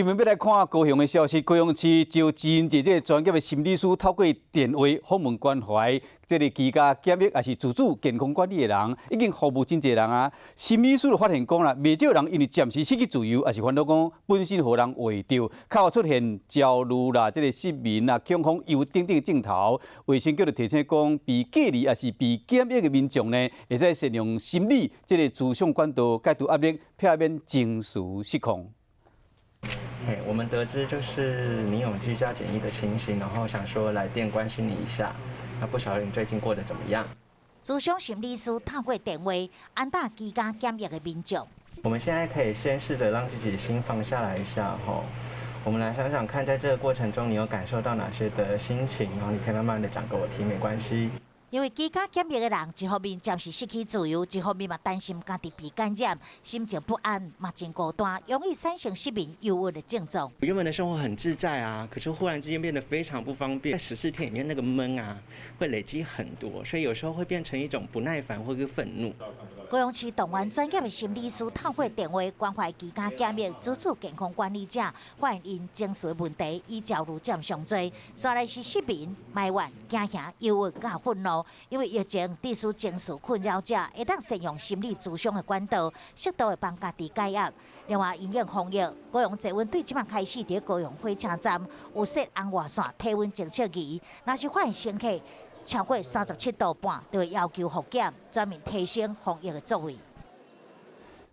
新闻要来看高雄的消息，高雄市就志英姐这个专业的心理师，透过电话访问关怀这个居家检疫也是自主健康管理的人，已经服务真侪人啊。心理师就发现讲啦，未少人因为暂时失去自由，也是烦恼讲本身互人围着，较出现焦虑啦、这个失眠啦、恐慌、忧等等症头。卫生局就提醒讲，被隔离也是被检疫的民众呢，会使善用心理这个自向管道解除压力，避免情绪失控。我们得知就是你有居家检疫的情形，然后想说来电关心你一下。那不晓得你最近过得怎么样？咨询心理师透过电话安打居家检疫的民众。我们现在可以先试着让自己心放下来一下吼。我们来想想看，在这个过程中你有感受到哪些的心情，然后你可以慢慢的讲给我听，没关系。因为居家检疫的人，一方面暂时失去自由，一方面嘛担心家己被感染，心情不安，嘛真孤单，容易产生失眠、忧郁的症状。原本的生活很自在啊，可是忽然之间变得非常不方便。在14天里面，那个闷啊，会累积很多，所以有时候会变成一种不耐烦或者愤怒。高雄市动员专业的心理师透过电话关怀居家检疫自主健康管理者，发现因情绪问题以焦虑占上多，再来是失眠、埋怨、惊吓、忧郁、甲愤怒。因为疫情，致使情绪困扰者会当善用心理咨商的管道，适度的帮家己解压。另外，因应防疫，高雄济温队即马开始伫高雄火车站有设红外线体温侦测仪，若是发现乘客超过37度半，就会要求复检，专门提升防疫的作为。